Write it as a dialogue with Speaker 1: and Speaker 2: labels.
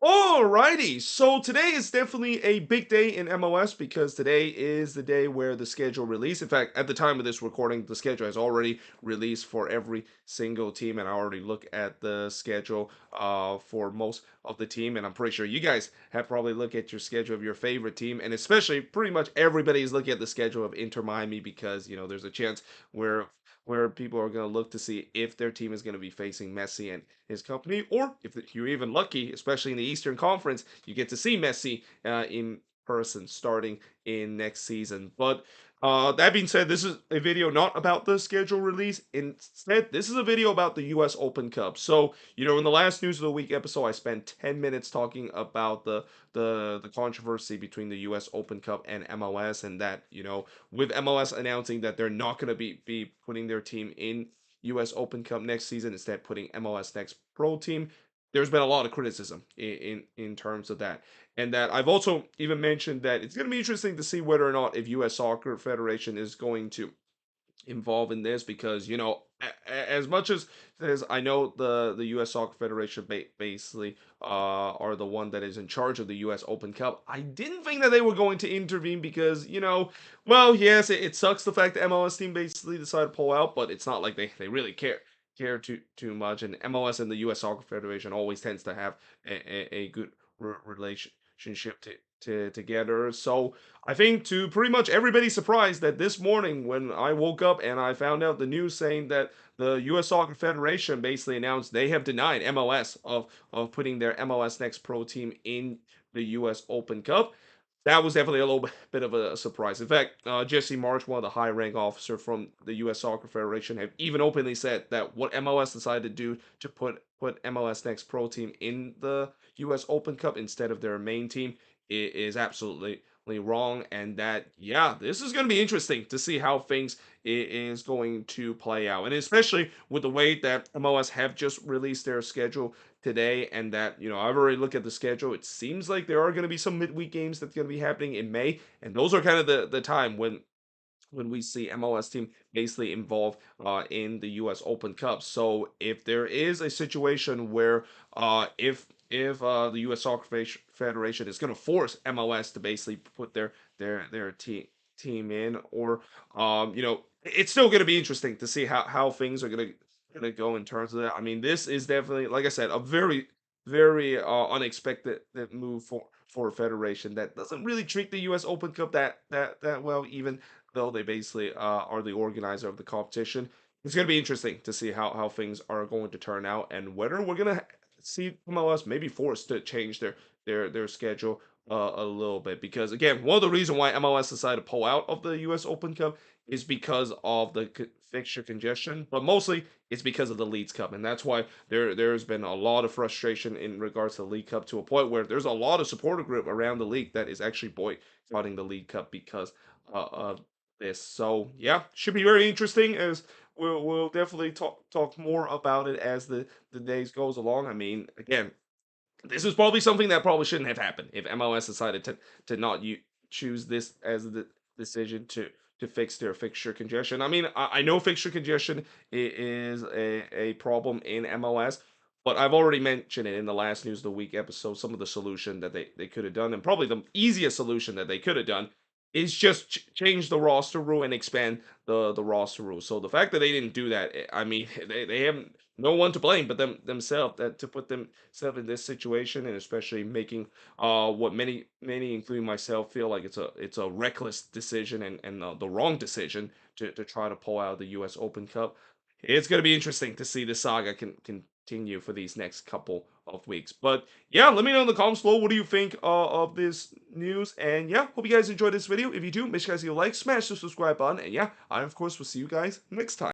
Speaker 1: Alrighty, so today is definitely a big day in MLS because today is the day where the schedule released. In fact, at the time of this recording, the schedule has already released for every single team, and I already look at the schedule for most of the team, and I'm pretty sure you guys have probably looked at your schedule of your favorite team, and especially pretty much everybody's looking at the schedule of Inter Miami because there's a chance where people are going to look to see if their team is going to be facing Messi and his company, or if you're even lucky, especially in the Eastern Conference, you get to see Messi in person starting in next season. But that being said, this is a video not about the schedule release. Instead, this is a video about the U.S. Open Cup. So, in the last News of the Week episode, I spent 10 minutes talking about the controversy between the U.S. Open Cup and MLS, and that, with MLS announcing that they're not going to be putting their team in U.S. Open Cup next season, instead putting MLS Next Pro team. There's been a lot of criticism in terms of that, and that I've also even mentioned that it's going to be interesting to see whether or not if U.S. Soccer Federation is going to involved in this because as much as I know the U.S. Soccer Federation basically are the one that is in charge of the U.S. Open Cup. I didn't think that they were going to intervene because well, yes, it sucks the fact the MLS team basically decided to pull out, but it's not like they really care too much. And MLS and the U.S. Soccer Federation always tends to have a good relationship together. So I think to pretty much everybody's surprise that this morning when I woke up and I found out the news saying that the U.S. Soccer Federation basically announced they have denied MLS of putting their MLS Next Pro team in the U.S. Open Cup. That was definitely a little bit of a surprise. In fact, Jesse March, one of the high-rank officer from the U.S. Soccer Federation, have even openly said that what MLS decided to do to put MLS Next Pro team in the U.S. Open Cup instead of their main team is absolutely wrong, and that this is going to be interesting to see how things is going to play out, and especially with the way that MLS have just released their schedule today, and that I've already looked at the schedule. It seems like there are going to be some midweek games that's going to be happening in May, and those are kind of the time when we see MLS team basically involved in the U.S. Open Cup. So if there is a situation where if the U.S. Soccer Federation is going to force MLS to basically put their team in, or it's still going to be interesting to see how things are going to go in terms of that. I mean, this is definitely, like I said, a very unexpected move for a federation that doesn't really treat the U.S. Open Cup that well, even though they basically are the organizer of the competition. It's going to be interesting to see how things are going to turn out and whether we're going to see MLS maybe forced to change their schedule a little bit. Because again, one of the reasons why MLS decided to pull out of the U.S. Open Cup is because of the fixture congestion, but mostly it's because of the Leagues Cup, and that's why there's been a lot of frustration in regards to the League Cup, to a point where there's a lot of supporter group around the league that is actually boycotting the League Cup because of this. So yeah, should be very interesting, as we'll definitely talk more about it as the days goes along. I mean, again, this is probably something that probably shouldn't have happened if MLS decided to not choose this as the decision to fix their fixture congestion. I mean, I know fixture congestion is a problem in MLS, but I've already mentioned it in the last News of the Week episode. Some of the solution that they could have done, and probably the easiest solution that they could have done, is just change the roster rule and expand the roster rule. So the fact that they didn't do that, I mean, they haven't no one to blame but themselves that to put themselves in this situation, and especially making what many including myself feel like it's a reckless decision, and the wrong decision to try to pull out of the US Open Cup. It's going to be interesting to see the saga continue for these next couple of weeks. But yeah, let me know in the comments below, what do you think of this news? And yeah, hope you guys enjoyed this video. If you do, make sure you guys leave a like, smash the subscribe button, and yeah, I of course will see you guys next time.